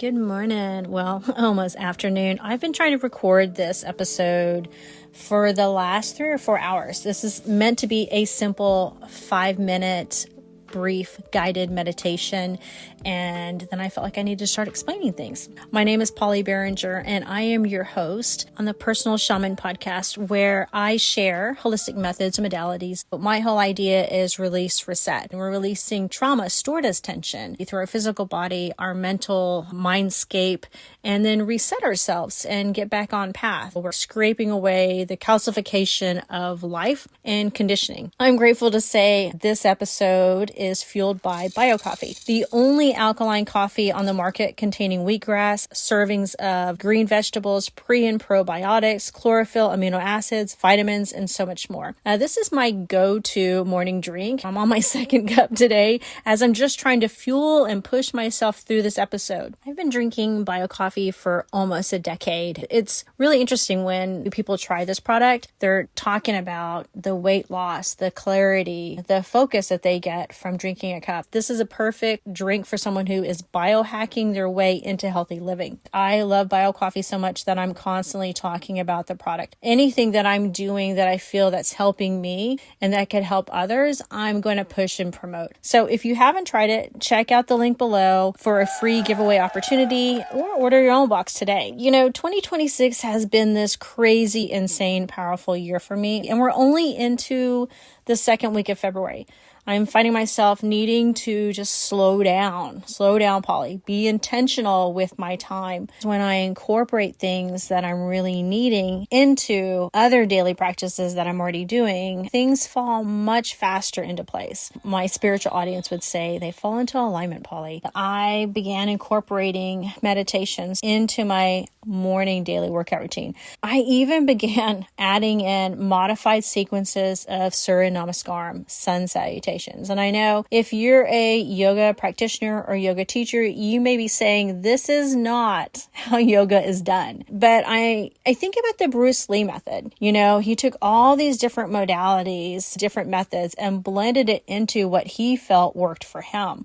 Good morning. Well, almost afternoon. I've been trying to record this episode for the last 3 or 4 hours. This is meant to be a simple 5-minute brief guided meditation, and then I felt like I needed to start explaining things. My name is Polly Behringer, and I am your host on the Personal Shaman podcast, where I share holistic methods and modalities. But my whole idea is release, reset, and we're releasing trauma stored as tension through our physical body, our mental mindscape, and then reset ourselves and get back on path. We're scraping away the calcification of life and conditioning. I'm grateful to say this episode is fueled by BioCoffee, the only alkaline coffee on the market containing wheatgrass, servings of green vegetables, pre and probiotics, chlorophyll, amino acids, vitamins, and so much more. This is my go-to morning drink. I'm on my second cup today as I'm just trying to fuel and push myself through this episode. I've been drinking BioCoffee for almost a decade. It's really interesting when people try this product. They're talking about the weight loss, the clarity, the focus that they get from drinking a cup. This is a perfect drink for someone who is biohacking their way into healthy living. I love BioCoffee so much that I'm constantly talking about the product. Anything that I'm doing that I feel that's helping me and that could help others, I'm going to push and promote. So if you haven't tried it, check out the link below for a free giveaway opportunity or order your own box today. 2026 has been this crazy, insane, powerful year for me, and we're only into the second week of February. I'm finding myself needing to just slow down, Polly, be intentional with my time. When I incorporate things that I'm really needing into other daily practices that I'm already doing, things fall much faster into place. My spiritual audience would say they fall into alignment, Polly. I began incorporating meditations into my morning daily workout routine. I even began adding in modified sequences of Surya Namaskaram, sun salutations. And I know if you're a yoga practitioner or yoga teacher, you may be saying this is not how yoga is done. But I think about the Bruce Lee method. He took all these different modalities, different methods, and blended it into what he felt worked for him.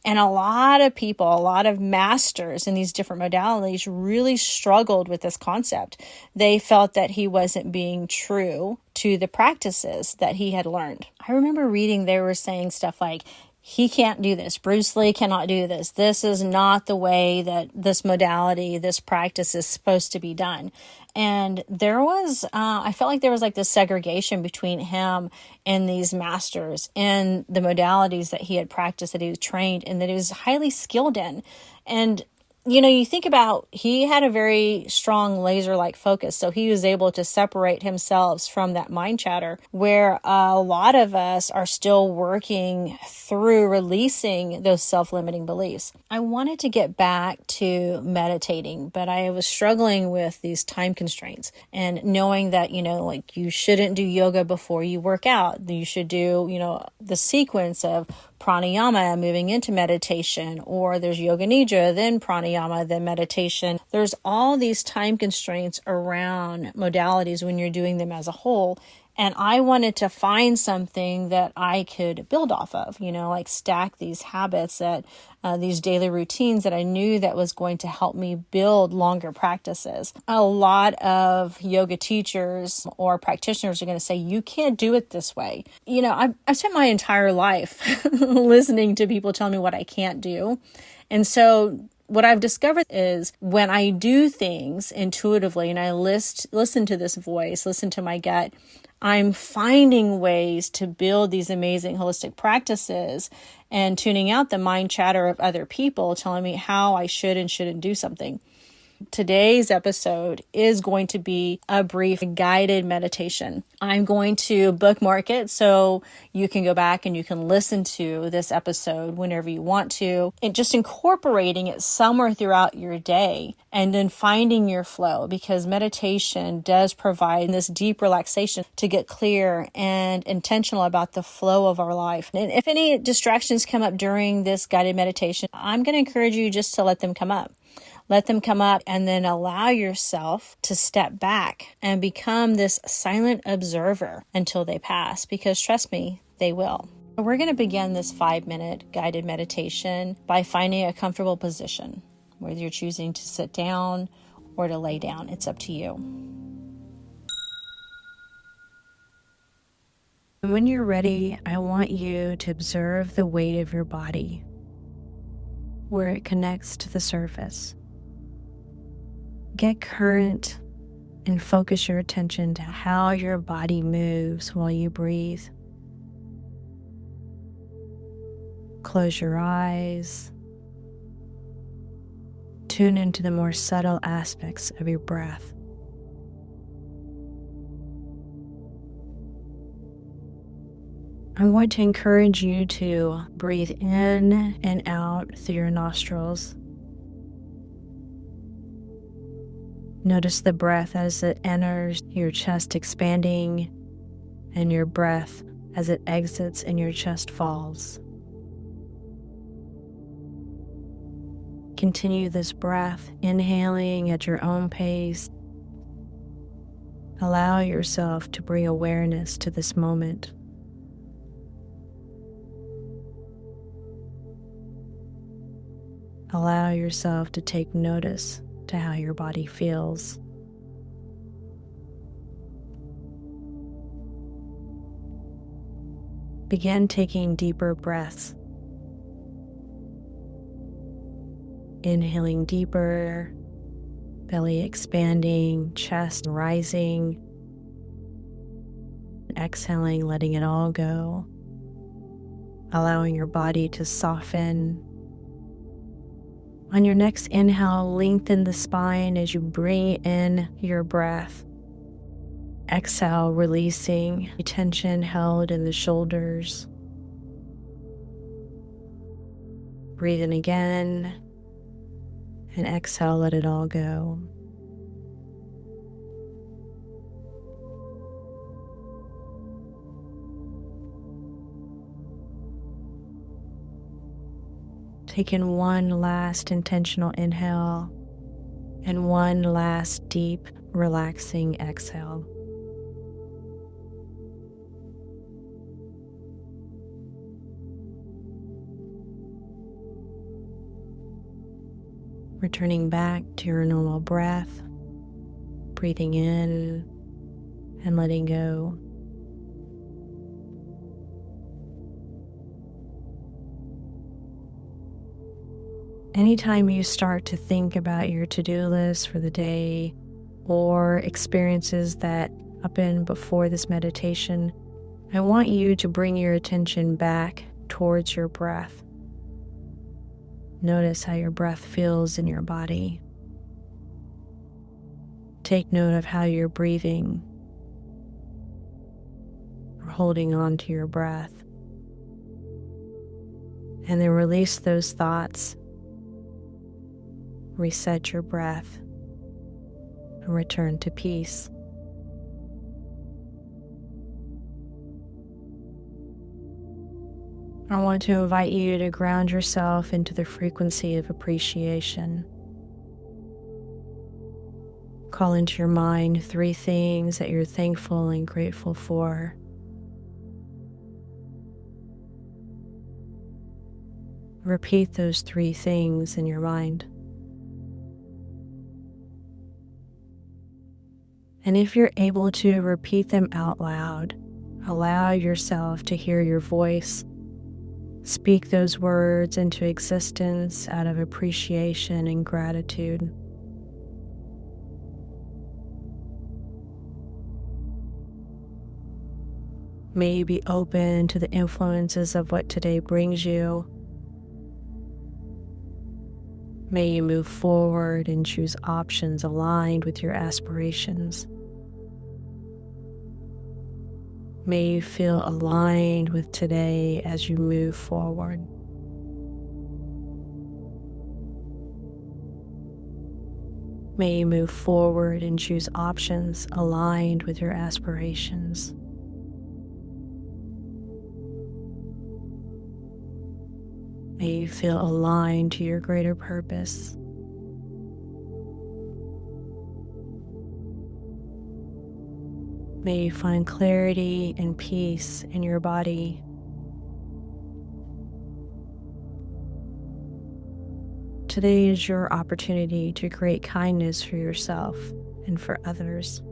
And a lot of people, a lot of masters in these different modalities really struggled with this concept. They felt that he wasn't being true to the practices that he had learned. I remember reading they were saying stuff like, he can't do this. Bruce Lee cannot do this. This is not the way that this modality, this practice is supposed to be done. And there was, I felt like there was like this segregation between him and these masters and the modalities that he had practiced, that he was trained, and that he was highly skilled in. And you think about, he had a very strong laser-like focus, so he was able to separate himself from that mind chatter, where a lot of us are still working through releasing those self-limiting beliefs. I wanted to get back to meditating, but I was struggling with these time constraints and knowing that, you shouldn't do yoga before you work out. You should do, the sequence of pranayama moving into meditation, or there's yoga nidra, then pranayama, then meditation. There's all these time constraints around modalities when you're doing them as a whole. And I wanted to find something that I could build off of, like stack these habits, that these daily routines that I knew that was going to help me build longer practices. A lot of yoga teachers or practitioners are going to say, you can't do it this way. I've spent my entire life listening to people tell me what I can't do. And so what I've discovered is when I do things intuitively and I listen to this voice, listen to my gut, I'm finding ways to build these amazing holistic practices and tuning out the mind chatter of other people telling me how I should and shouldn't do something. Today's episode is going to be a brief guided meditation. I'm going to bookmark it so you can go back and you can listen to this episode whenever you want to, and just incorporating it somewhere throughout your day and then finding your flow, because meditation does provide this deep relaxation to get clear and intentional about the flow of our life. And if any distractions come up during this guided meditation, I'm going to encourage you just to let them come up. Let them come up and then allow yourself to step back and become this silent observer until they pass, because trust me, they will. We're going to begin this 5-minute guided meditation by finding a comfortable position. whether you're choosing to sit down or to lay down. It's up to you. When you're ready, I want you to observe the weight of your body, where it connects to the surface. Get current and focus your attention to how your body moves while you breathe. Close your eyes. Tune into the more subtle aspects of your breath. I want to encourage you to breathe in and out through your nostrils. Notice the breath as it enters, your chest expanding, and your breath as it exits and your chest falls. Continue this breath, inhaling at your own pace. Allow yourself to bring awareness to this moment. Allow yourself to take notice to how your body feels. Begin taking deeper breaths. Inhaling deeper, belly expanding, chest rising. Exhaling, letting it all go. Allowing your body to soften. On your next inhale, lengthen the spine as you bring in your breath. Exhale, releasing tension held in the shoulders. Breathe in again, and exhale, let it all go. Take in one last intentional inhale and one last deep, relaxing exhale. Returning back to your normal breath, breathing in and letting go. Anytime you start to think about your to-do list for the day or experiences that happened before this meditation, I want you to bring your attention back towards your breath. Notice how your breath feels in your body. Take note of how you're breathing or holding on to your breath. And then release those thoughts. Reset your breath and return to peace. I want to invite you to ground yourself into the frequency of appreciation. Call into your mind 3 things that you're thankful and grateful for. Repeat those 3 things in your mind. And if you're able to repeat them out loud, allow yourself to hear your voice. Speak those words into existence out of appreciation and gratitude. May you be open to the influences of what today brings you. May you move forward and choose options aligned with your aspirations. May you feel aligned with today as you move forward. May you move forward and choose options aligned with your aspirations. May you feel aligned to your greater purpose. May you find clarity and peace in your body. Today is your opportunity to create kindness for yourself and for others.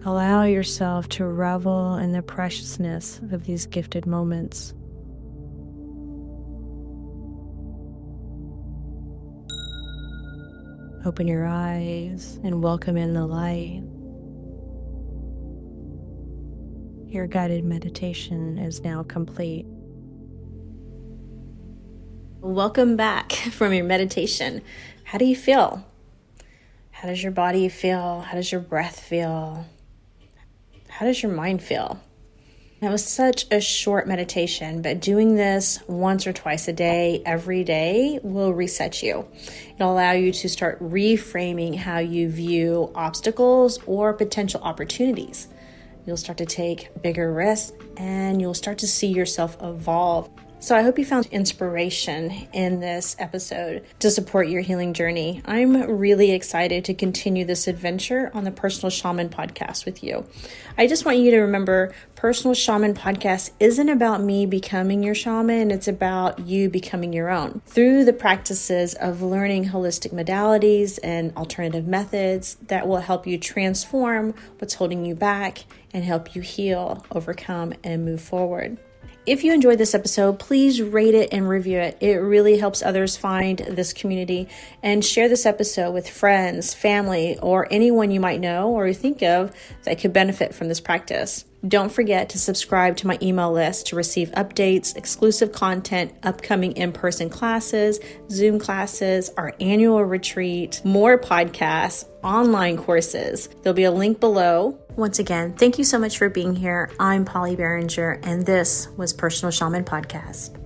Allow yourself to revel in the preciousness of these gifted moments. Open your eyes and welcome in the light. Your guided meditation is now complete. Welcome back from your meditation. How do you feel? How does your body feel? How does your breath feel? How does your mind feel? That was such a short meditation, but doing this once or twice a day, every day, will reset you. It'll allow you to start reframing how you view obstacles or potential opportunities. You'll start to take bigger risks and you'll start to see yourself evolve. So I hope you found inspiration in this episode to support your healing journey. I'm really excited to continue this adventure on the Personal Shaman podcast with you. I just want you to remember, Personal Shaman podcast isn't about me becoming your shaman. It's about you becoming your own. Through the practices of learning holistic modalities and alternative methods that will help you transform what's holding you back and help you heal, overcome, and move forward. If you enjoyed this episode, please rate it and review it. It really helps others find this community. And share this episode with friends, family, or anyone you might know or think of that could benefit from this practice. Don't forget to subscribe to my email list to receive updates, exclusive content, upcoming in-person classes, Zoom classes, our annual retreat, more podcasts, online courses. There'll be a link below. Once again, thank you so much for being here. I'm Polly Behringer, and this was Personal Shaman Podcast.